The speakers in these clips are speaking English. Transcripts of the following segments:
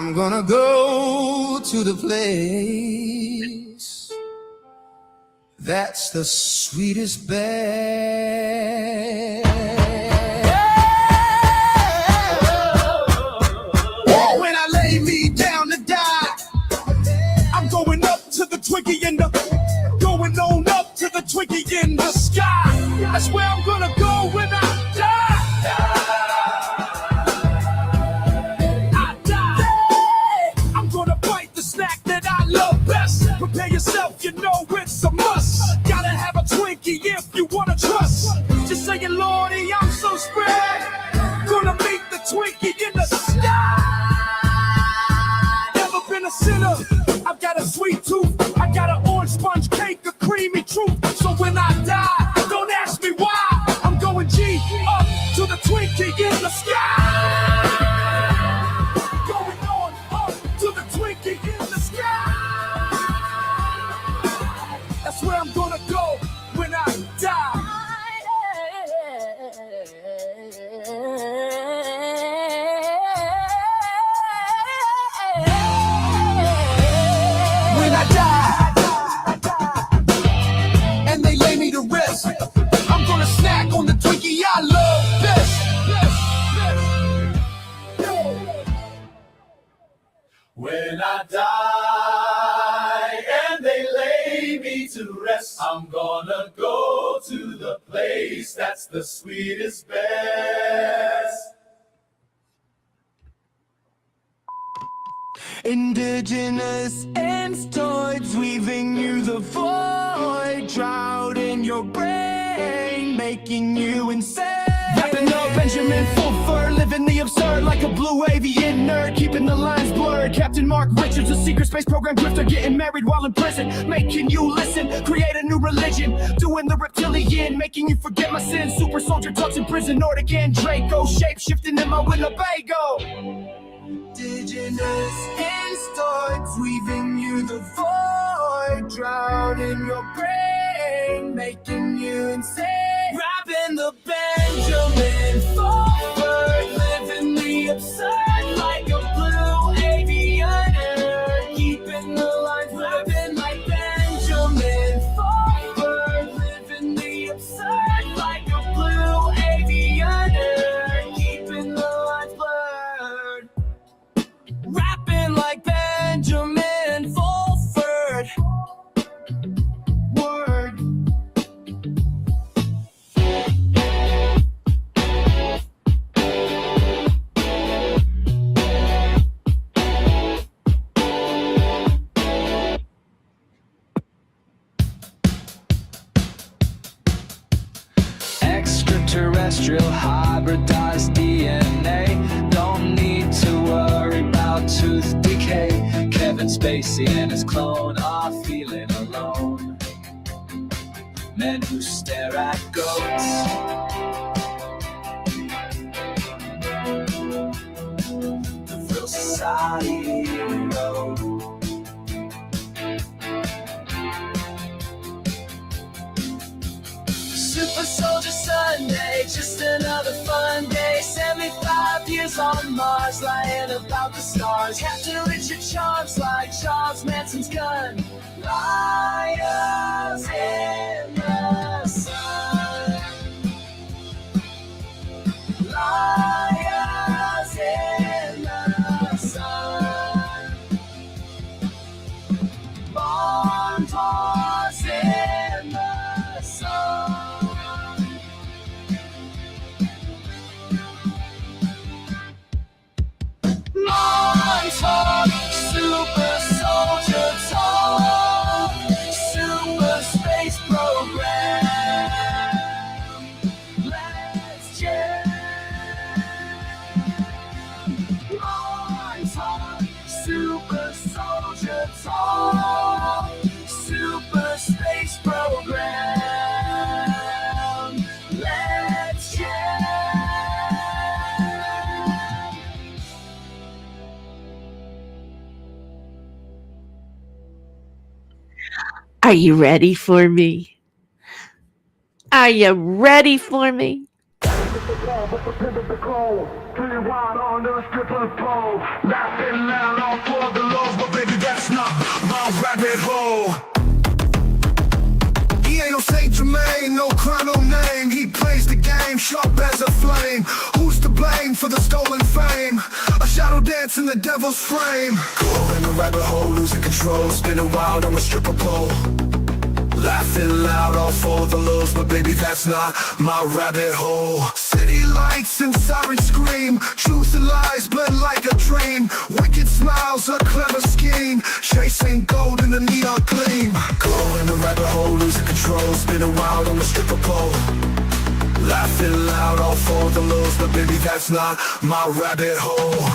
I'm gonna go to the place that's the sweetest bed. When I lay me down to die, I'm going up to the Twinkie in the, going on up to the Twinkie in the sky. That's where I'm gonna go when I die. That I love best. Prepare yourself, you know it's a must. Gotta have a Twinkie if you wanna trust. Just saying, Lordy, I'm so spread. Gonna meet the Twinkie in the sky. Never been a sinner. I've got a sweet tooth. I got an orange sponge cake, a creamy truth. So when I die, don't ask me why. I'm going G up to the Twinkie in the sky. Going on up to the Twinkie in the sky. That's where I'm gonna go when I die. When I die, and they lay me to rest, I'm gonna snack on the Twinkie I love best. When I die and they lay me to rest, I'm gonna go to the place that's the sweetest best. Indigenous insectoids weaving you the void, drought in your brain, making you insane. Wrapping up Benjamin Fulford, living the absurd like a blue avian nerd, keeping the lines blurred. Captain Mark Richards, a secret space program grifter, getting married while in prison, making you listen, create a new religion, doing the reptilian, making you forget my sins. Super soldier talks in prison, Nordic and Draco, shape shifting in my Winnebago. Indigenous insectoids weaving you the void, drought in your brain, making you insane. Wrapping the Benjamin forward, living the absurd like a blue avian nerd, keeping the lines blurred like Benjamin forward, living the absurd like a blue avian nerd, keeping the lines blurred. Rapping like Benjamin Fulford. Word. Extraterrestrial hybridized DNA. Don't need to worry about tooth decay. Kevin Spacey and his clone are feeling alone. Men who stare at goats. The Vril Society road. Super Soldier Sunday, just another fun day. 75 years on Mars, lying about the stars. Captain Richard charms like Charles Manson's gun. Liars in the sun. Liars in the sun. Bonds in the sun. Montauk, super soldier talk, super space program. Let's jam. Montauk, super soldier talk, super space program. Let's jam. Are you ready for me? Are you ready for me? But pretend the call, spinning wild on the stripper pole, laughing loud all for the lows, but baby that's not my rabbit hole. He ain't no Saint Germain, no crown, no name. He plays the game, sharp as a flame. Who's to blame for the stolen fame? A shadow dance in the devil's frame. Caught in a rabbit hole, losing control, spinning wild on a stripper pole, laughing loud all for the lows, but baby that's not my rabbit hole. City lights and sirens scream, truth and lies blend like a dream. Wicked smiles, a clever scheme, chasing gold in the neon gleam. Go in the rabbit hole, losing control, spinning wild on the stripper pole, laughing loud all for the lows, but baby that's not my rabbit hole.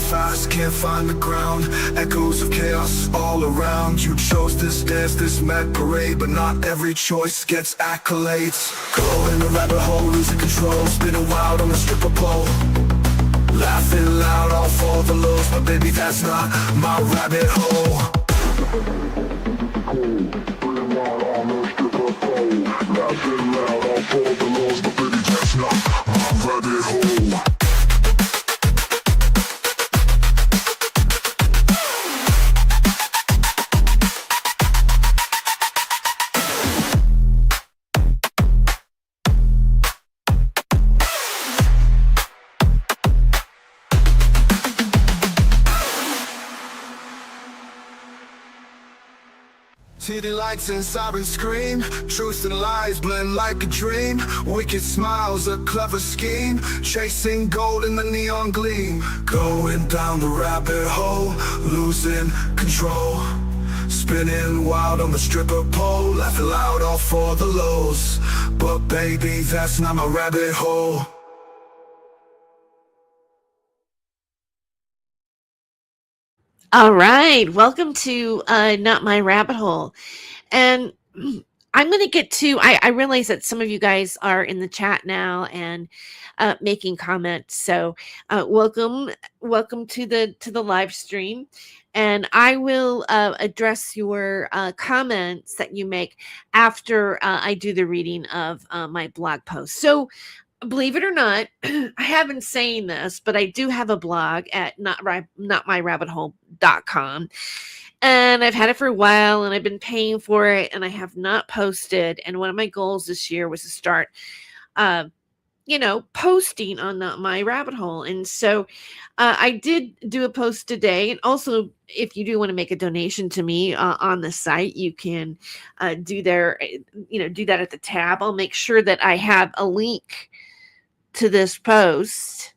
Fast, can't find the ground, echoes of chaos all around. You chose this dance, this mad parade, but not every choice gets accolades. Go in the rabbit hole, losing control, spinning wild on the stripper pole, laughing loud all for the lows, but baby that's not my rabbit hole. Spinning wild on the stripper pole, laughing loud all for the lows, but baby that's not my rabbit hole. City lights and sirens scream, truth and lies blend like a dream. Wicked smiles, a clever scheme, chasing gold in the neon gleam. Going down the rabbit hole, losing control, spinning wild on the stripper pole, laughing loud all for the lows, but baby that's not my rabbit hole. All right, welcome to Not My Rabbit Hole. And I'm going to get to, I realize that some of you guys are in the chat now and making comments. So welcome to the live stream. And I will address your comments that you make after I do the reading of my blog post. So believe it or not, I have been saying this, but I do have a blog at notmyrabbithole.com. And I've had it for a while and I've been paying for it and I have not posted. And one of my goals this year was to start, posting on Not My Rabbit Hole. And so I did do a post today. And also, if you do want to make a donation to me on the site, you can do that at the tab. I'll make sure that I have a link to this post,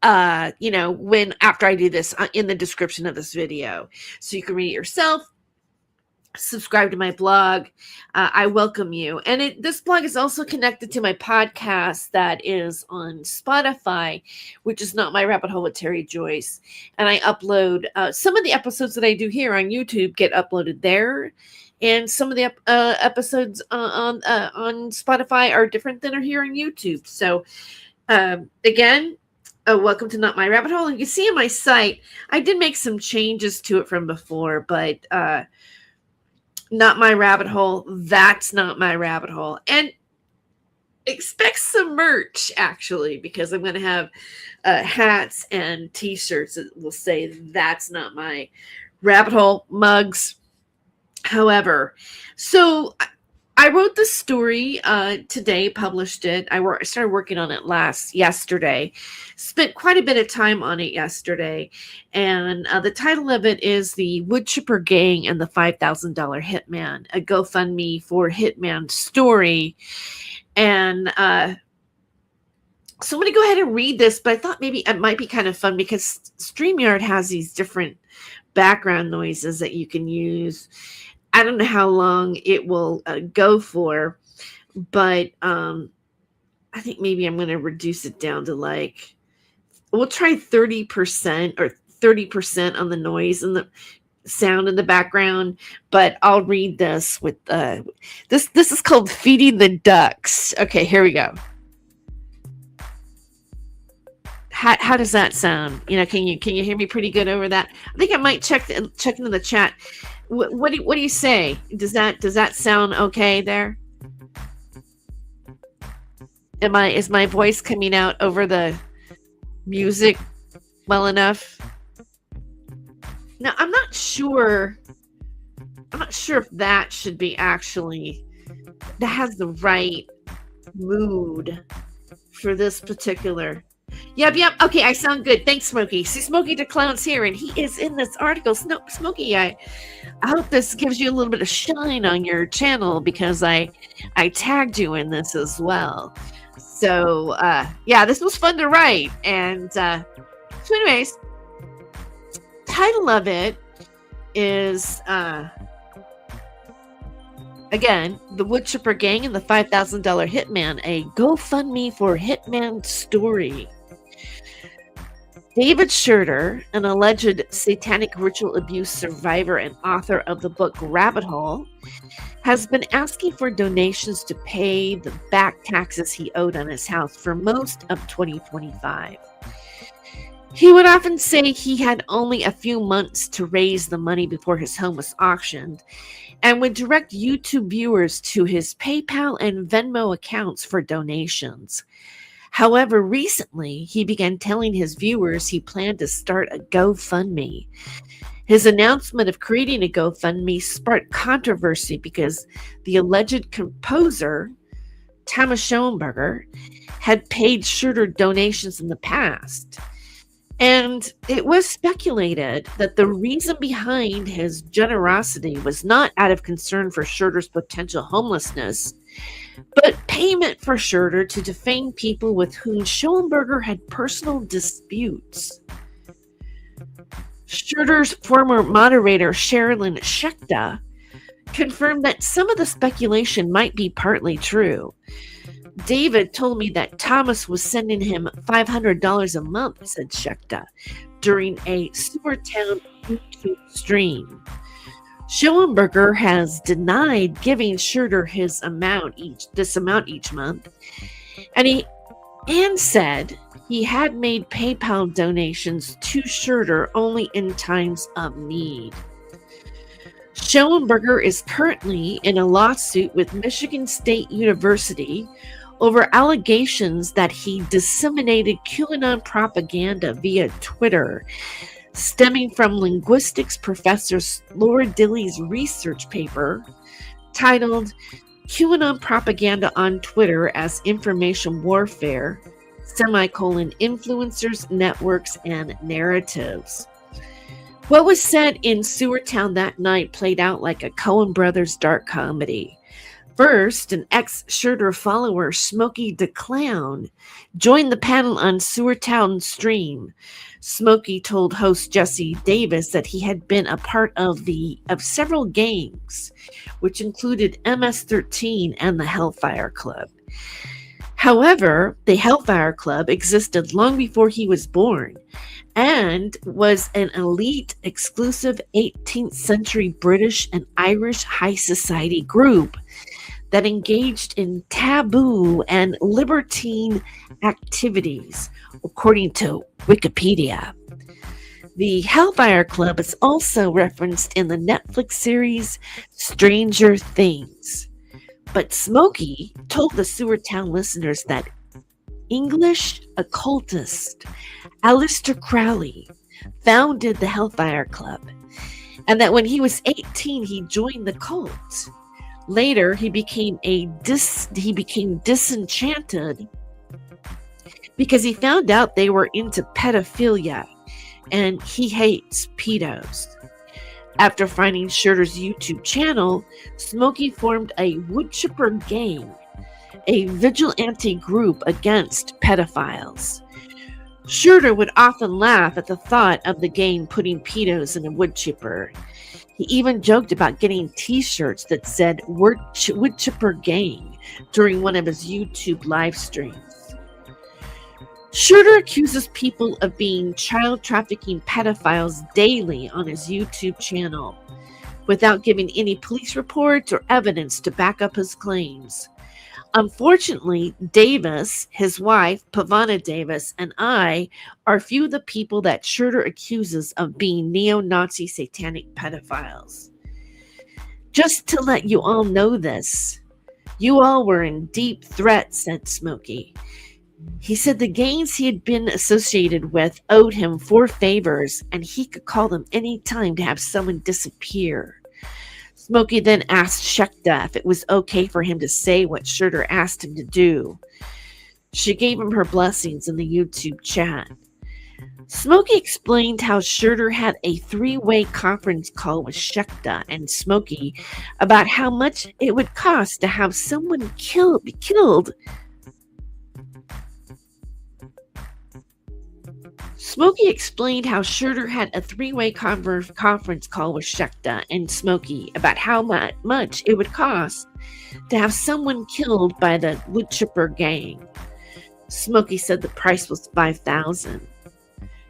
when after I do this in the description of this video, so you can read it yourself. Subscribe to my blog. I welcome you. And this blog is also connected to my podcast that is on Spotify, which is Not My Rabbit Hole with Terry Joyce. And I upload some of the episodes that I do here on YouTube get uploaded there. And some of the episodes on Spotify are different than are here on YouTube. So, again, welcome to Not My Rabbit Hole. And you can see on my site, I did make some changes to it from before, but Not My Rabbit Hole, that's Not My Rabbit Hole. And expect some merch, actually, because I'm going to have hats and T-shirts that will say that's Not My Rabbit Hole, mugs. However, so I wrote this story today, published it. I started working on it yesterday, spent quite a bit of time on it yesterday. And the title of it is The Wood Chipper Gang and the $5,000 Hitman, a GoFundMe for Hitman story. And so I'm going to go ahead and read this, but I thought maybe it might be kind of fun because StreamYard has these different background noises that you can use. I don't know how long it will go for, but I think maybe I'm going to reduce it down to we'll try 30% or 30% on the noise and the sound in the background, but I'll read this with this is called Feeding the Ducks. Okay, here we go. How does that sound? Can you hear me pretty good over that? I think I might check into the chat. What do you say? Does that sound okay there? Is my voice coming out over the music well enough? Now, I'm not sure if that should be actually, that has the right mood for this particular. Yep. Okay, I sound good. Thanks, Smokey. See, Smokey the Clown's here, and he is in this article. Smokey, I hope this gives you a little bit of shine on your channel, because I tagged you in this as well. So, yeah, this was fun to write. And so anyways, title of it is, again, The Woodchipper Gang and the $5,000 Hitman, a GoFundMe for Hitman story. David Schurter, an alleged satanic ritual abuse survivor and author of the book Rabbit Hole, has been asking for donations to pay the back taxes he owed on his house for most of 2025. He would often say he had only a few months to raise the money before his home was auctioned, and would direct YouTube viewers to his PayPal and Venmo accounts for donations. However, recently, he began telling his viewers he planned to start a GoFundMe. His announcement of creating a GoFundMe sparked controversy because the alleged composer, Thomas Schoenberger, had paid Schurter donations in the past. And it was speculated that the reason behind his generosity was not out of concern for Schurter's potential homelessness, but payment for Schurter to defame people with whom Schoenberger had personal disputes. Schurter's former moderator, Sherilyn Schechter, confirmed that some of the speculation might be partly true. David told me that Thomas was sending him $500 a month, said Schechter, during a Sewertown YouTube stream. Schoenberger has denied giving Schurter this amount each month, and said he had made PayPal donations to Schurter only in times of need. Schoenberger is currently in a lawsuit with Michigan State University over allegations that he disseminated QAnon propaganda via Twitter, stemming from linguistics professor Laura Dilley's research paper titled QAnon Propaganda on Twitter as Information Warfare, Influencers, Networks, and Narratives. What was said in Sewertown that night played out like a Coen Brothers dark comedy. First, an ex-Schurter follower, Smokey the Clown, joined the panel on Sewertown stream. Smokey told host Jesse Davis that he had been a part of several gangs, which included MS-13 and the Hellfire Club. However, the Hellfire Club existed long before he was born and was an elite, exclusive 18th century British and Irish high society group that engaged in taboo and libertine activities, according to Wikipedia. The Hellfire Club is also referenced in the Netflix series Stranger Things. But Smokey told the Sewertown listeners that English occultist Aleister Crowley founded the Hellfire Club, and that when he was 18, he joined the cult. Later, he became disenchanted because he found out they were into pedophilia, and he hates pedos. After finding Schurter's YouTube channel, Smokey formed a Woodchipper Gang, a vigilante group against pedophiles. Schurter would often laugh at the thought of the gang putting pedos in a woodchipper. He even joked about getting t-shirts that said Woodchipper Gang during one of his YouTube live streams. Schurter accuses people of being child trafficking pedophiles daily on his YouTube channel, without giving any police reports or evidence to back up his claims. Unfortunately, Davis, his wife, Pavana Davis, and I are few of the people that Schurter accuses of being neo-Nazi satanic pedophiles. Just to let you all know this, you all were in deep threat, said Smokey. He said the gangs he had been associated with owed him 4 favors, and he could call them any time to have someone disappear. Smokey then asked Shekta if it was okay for him to say what Schurter asked him to do. She gave him her blessings in the YouTube chat. Smokey explained how Schurter had a 3-way conference call with Shekta and Smokey about how much it would cost to have someone be killed. Smokey explained how Schurter had a 3-way conference call with Shekta and Smokey about how much it would cost to have someone killed by the woodchipper gang. Smokey said the price was $5,000.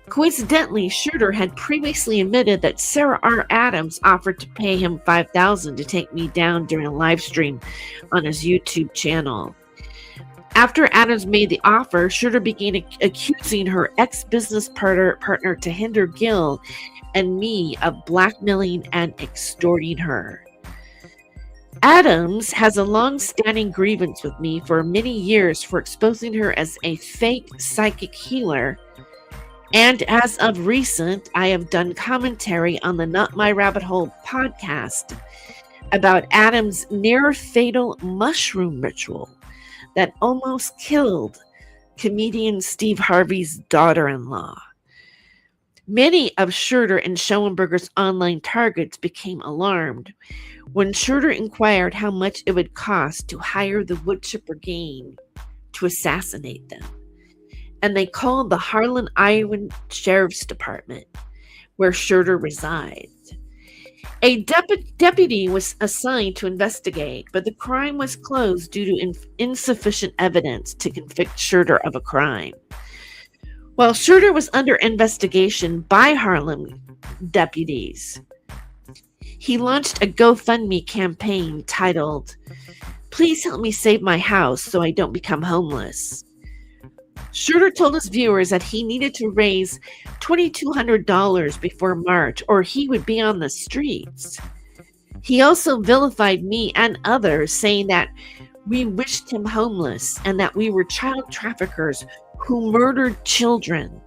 Coincidentally, Schurter had previously admitted that Sarah R. Adams offered to pay him $5,000 to take me down during a live stream on his YouTube channel. After Adams made the offer, Schurter began accusing her ex-business partner Tahinder Gill and me of blackmailing and extorting her. Adams has a long-standing grievance with me for many years for exposing her as a fake psychic healer, and as of recent, I have done commentary on the Not My Rabbit Hole podcast about Adams' near-fatal mushroom ritual that almost killed comedian Steve Harvey's daughter-in-law. Many of Schurter and Schoenberger's online targets became alarmed when Schurter inquired how much it would cost to hire the woodchipper gang to assassinate them, and they called the Harlan, Iowa Sheriff's Department, where Schurter resides. A deputy was assigned to investigate, but the crime was closed due to insufficient evidence to convict Schurter of a crime. While Schurter was under investigation by Harlem deputies, he launched a GoFundMe campaign titled, "Please help me save my house so I don't become homeless." Schurter told his viewers that he needed to raise $2,200 before March or he would be on the streets. He also vilified me and others, saying that we wished him homeless and that we were child traffickers who murdered children.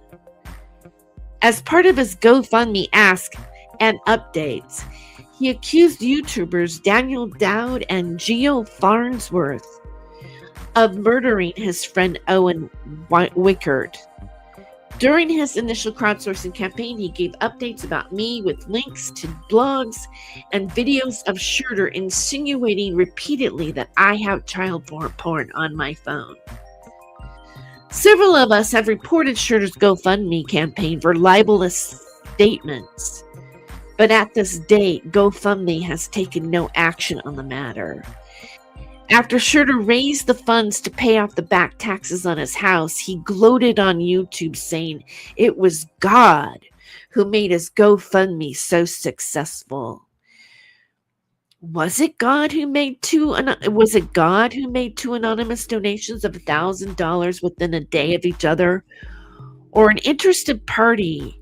As part of his GoFundMe ask and updates, he accused YouTubers Daniel Dowd and Geo Farnsworth of murdering his friend Owen Wickard. During his initial crowdsourcing campaign, he gave updates about me with links to blogs and videos of Schurter insinuating repeatedly that I have child porn on my phone. Several of us have reported Schurter's GoFundMe campaign for libelous statements, but at this date, GoFundMe has taken no action on the matter. After Schurter raised the funds to pay off the back taxes on his house, he gloated on YouTube saying it was God who made his GoFundMe so successful. Was it God who made two anonymous donations of $1,000 within a day of each other, or an interested party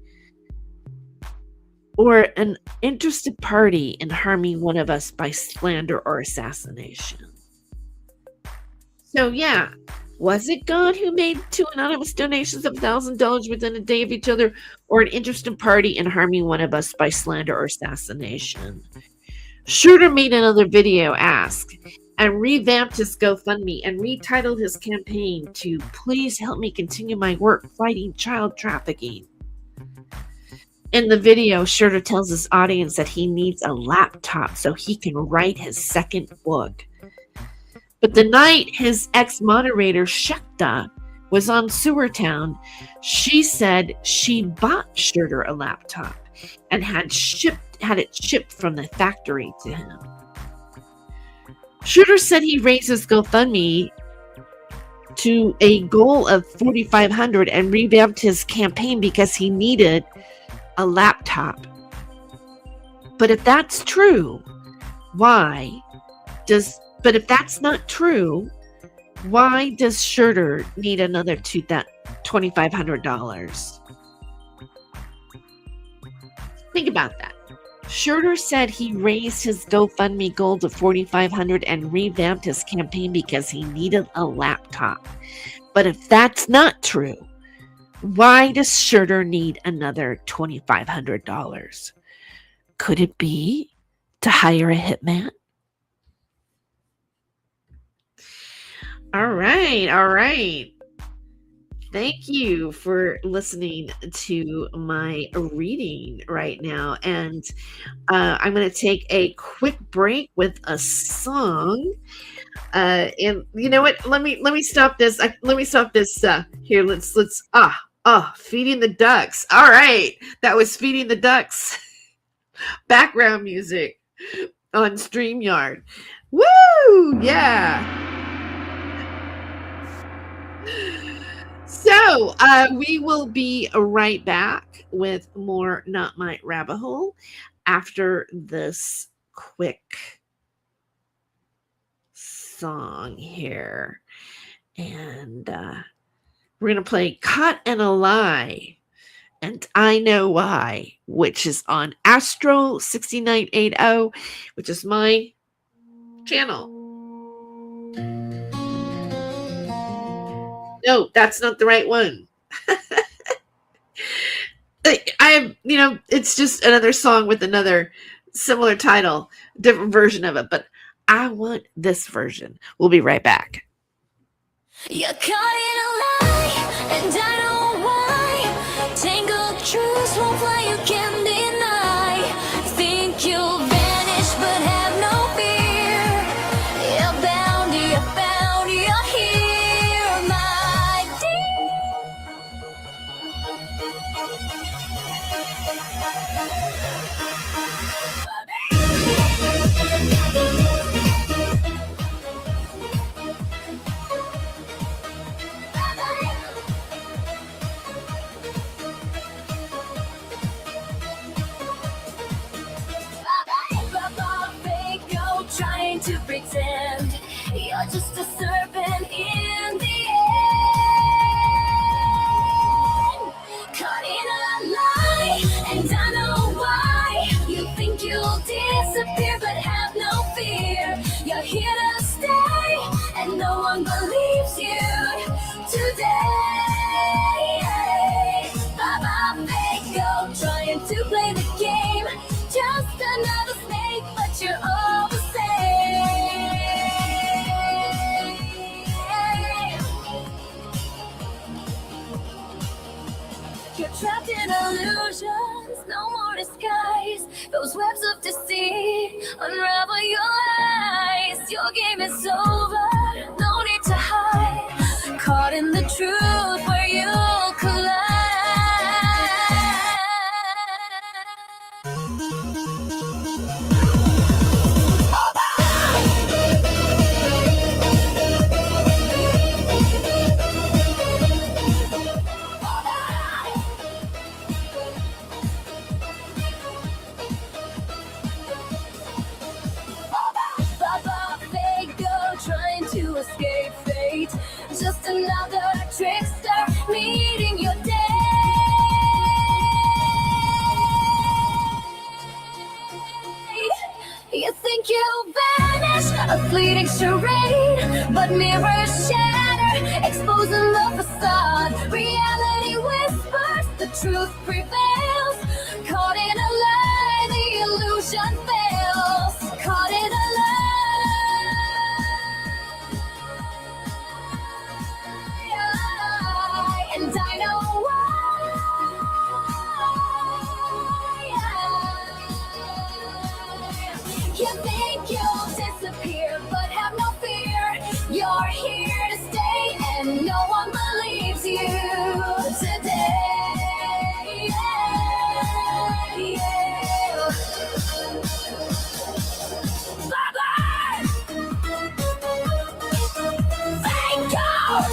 in harming one of us by slander or assassination? So yeah, was it God who made 2 anonymous donations of $1,000 within a day of each other, or an interested party in harming one of us by slander or assassination? Schurter made another video and revamped his GoFundMe and retitled his campaign to "Please help me continue my work fighting child trafficking." In the video, Schurter tells his audience that he needs a laptop so he can write his second book. But the night his ex-moderator, Shekta, was on Sewertown, she said she bought Schurter a laptop and had it shipped from the factory to him. Schurter said he raised his GoFundMe to a goal of $4,500 and revamped his campaign because he needed a laptop. But if that's true, if that's not true, why does Schurter need another $2,500? Think about that. Schroeder said he raised his GoFundMe goal to $4,500 and revamped his campaign because he needed a laptop. But if that's not true, why does Schroeder need another $2,500? Could it be to hire a hitman? All right. Thank you for listening to my reading right now. And I'm going to take a quick break with a song. And you know what? Let me stop this. Let me stop this. Here, let's Feeding the Ducks. All right. That was Feeding the Ducks background music on StreamYard. Woo! Yeah. So we will be right back with more Not My Rabbit Hole after this quick song here. And we're going to play Caught in a Lie, and I Know Why, which is on Astro 6980, which is my channel. No, that's not the right one. It's just another song with another similar title, different version of it, but I want this version. We'll be right back. You're caught in a lie, and I know why. Tangled truths won't fly, you can't deny. Think you'll vanish, but have no fear. You're bound, you're here, my trying to pretend you're just a serpent in the end. Caught in a lie, and I know why. You think you'll disappear, but have no fear. You're here to stay, and no one believes you today. Bye-bye, fake, go trying to play the game. Just another snake, but you're all the same. You're trapped in illusions, no more disguise. Those webs of deceit unravel your eyes. Your game is over, no need to hide. Caught in the truth where you'll collide. Trying to escape fate, just another trickster meeting your day. You think you'll vanish, a fleeting charade, but mirrors shatter, exposing the facade. Reality whispers, the truth prevails. Caught in a lie, the illusion fails. Caught in a lie. And I know why. You think you'll disappear, but have no fear. You're here to stay, and no one believes you today. Bye-bye! Thank God!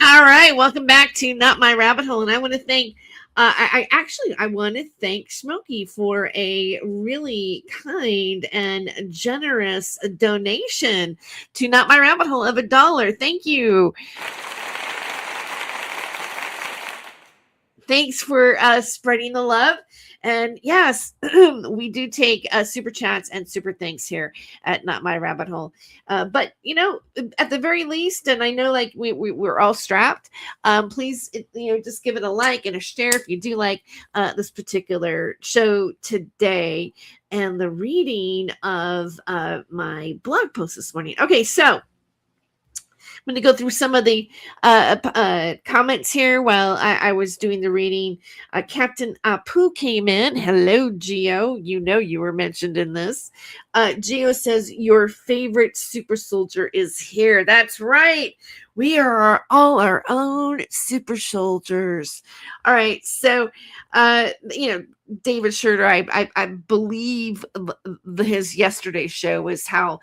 All right, welcome back to Not My Rabbit Hole, and I want to thank I want to thank Smokey for a really kind and generous donation to Not My Rabbit Hole of $1. Thank you. Thanks for spreading the love. And yes, we do take super chats and super thanks here at Not My Rabbit Hole. But, you know, at the very least, and I know like we're all strapped, please, you know, just give it a like and a share if you do like this particular show today and the reading of my blog post this morning. Okay, so I'm going to go through some of the comments here while I was doing the reading. Captain Apu came in. Hello, Geo. You know you were mentioned in this. Geo says, your favorite super soldier is here. That's right. We are all our own super soldiers. All right. So, you know, David Schurter, I believe his yesterday show was how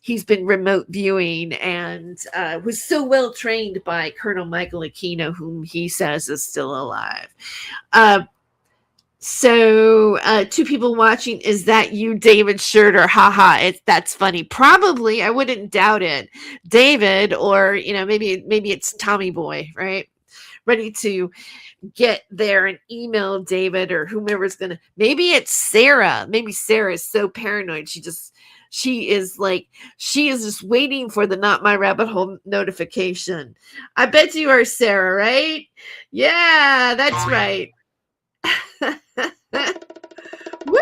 he's been remote viewing and was so well trained by Colonel Michael Aquino, whom he says is still alive. So two people watching, is that you, David Schurter? Haha, that's funny. Probably, I wouldn't doubt it. David, or you know, maybe it's Tommy Boy, right? Ready to get there and email David or whomever's gonna. Maybe it's Sarah. Maybe Sarah is so paranoid she is just waiting for the Not My Rabbit Hole notification. I bet you are Sarah, right? Yeah, that's right. Woo!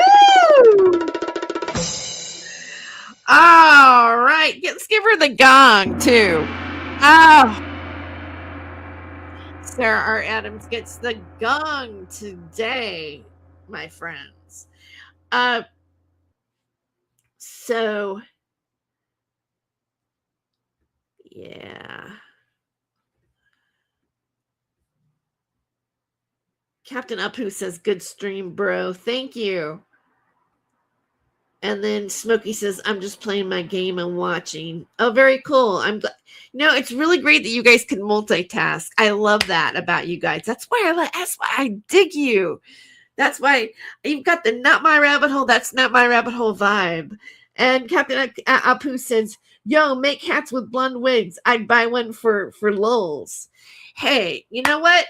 All right, let's give her the gong too. Oh, Sarah R. Adams gets the gong today, my friends. So yeah. Captain Apu says, good stream, bro. Thank you. And then Smokey says, I'm just playing my game and watching. Oh, very cool. I'm glad. You know, it's really great that you guys can multitask. I love that about you guys. That's why I dig you. That's why you've got the Not My Rabbit Hole. That's Not My Rabbit Hole vibe. And Captain Apu says, yo, make hats with blonde wigs. I'd buy one for lulz. Hey, you know what?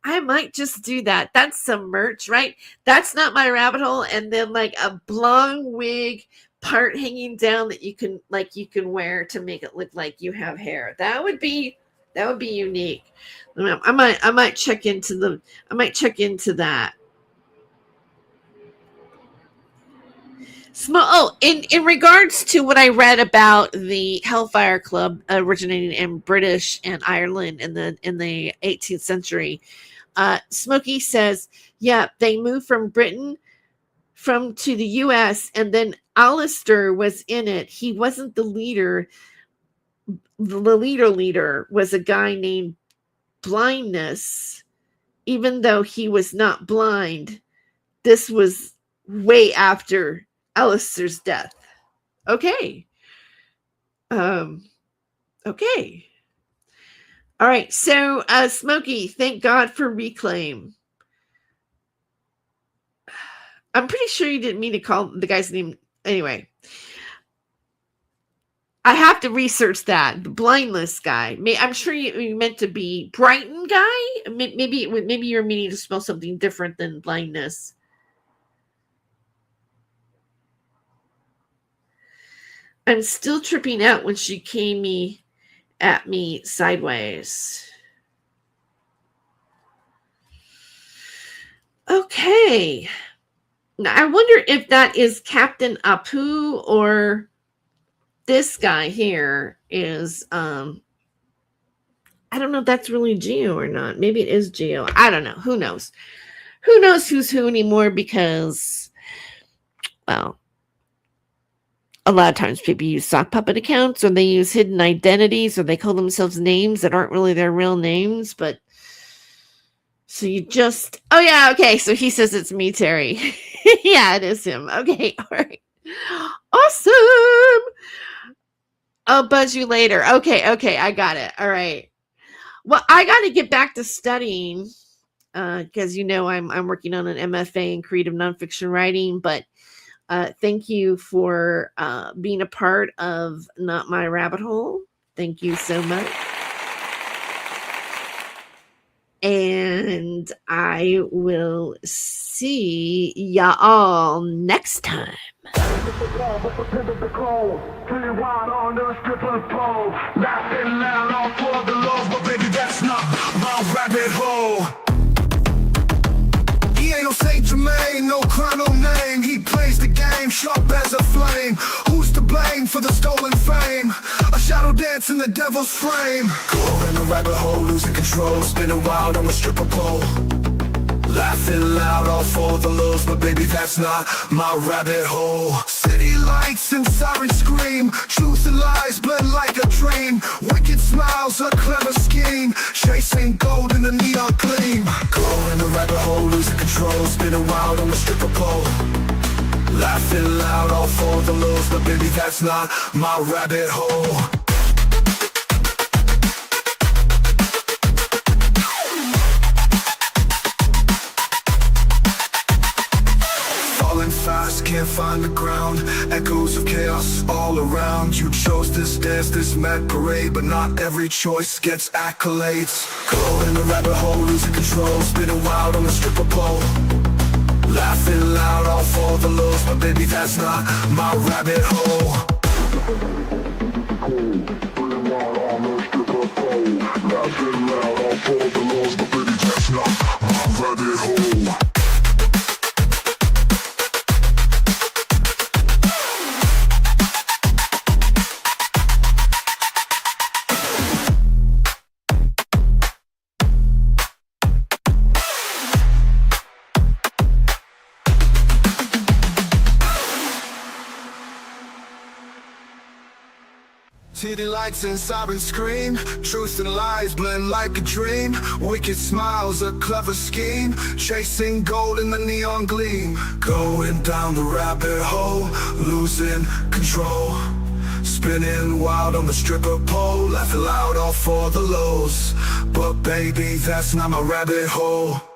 I might just do that. That's some merch, right? That's Not My Rabbit Hole. And then like a blonde wig part hanging down that you can wear to make it look like you have hair. That would be unique. I might check into that. In regards to what I read about the Hellfire Club originating in British and Ireland in the 18th century, Smokey says, yeah, they moved from Britain to the U.S. and then Alistair was in it. He wasn't the leader. The leader was a guy named Blindness, even though he was not blind. This was way after Alistair's death. Okay. Okay. All right. So, Smokey, thank God for Reclaim. I'm pretty sure you didn't mean to call the guy's name. Anyway, I have to research that. The blindless guy. I'm sure you meant to be Brighton guy. Maybe you're meaning to spell something different than blindness. I'm still tripping out when she came at me sideways. Okay. Now, I wonder if that is Captain Apu or this guy here is, I don't know if that's really Geo or not. Maybe it is Geo. I don't know. Who knows? Who knows who's who anymore because, well, a lot of times people use sock puppet accounts or they use hidden identities or they call themselves names that aren't really their real names. But so you just, oh yeah, okay. So he says it's me, Terry. Yeah, it is him. Okay, all right. Awesome. I'll buzz you later. Okay, I got it. All right. Well, I got to get back to studying because I'm working on an MFA in creative nonfiction writing. But thank you for being a part of Not My Rabbit Hole. Thank you so much. And I will see y'all next time. He ain't no Saint Germain, no crown, no name. He plays the game, sharp as a flame. Who's to blame for the stolen fame? A shadow dance in the devil's frame. Go in the rabbit hole, losing control, spinning wild on a stripper pole. Laughing loud, all for the lows, but baby, that's not my rabbit hole. City lights and sirens scream, truth and lies blend like a dream. Wicked smiles, a clever scheme, chasing gold in the neon gleam. Go in the rabbit hole, losing control, spinning wild on the stripper pole. Laughing loud, all for the lows, but baby, that's not my rabbit hole. Fast, can't find the ground. Echoes of chaos all around. You chose this dance, this mad parade, but not every choice gets accolades. Go in the rabbit hole, losing control, spinning wild on the stripper pole. Laughing loud, all for the lows, but baby, that's not my rabbit hole. Laughing loud, all for the lows, but baby, that's not my rabbit hole. City lights and sirens scream, truth and lies blend like a dream. Wicked smiles, a clever scheme, chasing gold in the neon gleam. Going down the rabbit hole, losing control, spinning wild on the stripper pole. Laughing loud, all for the lows, but baby, that's not my rabbit hole.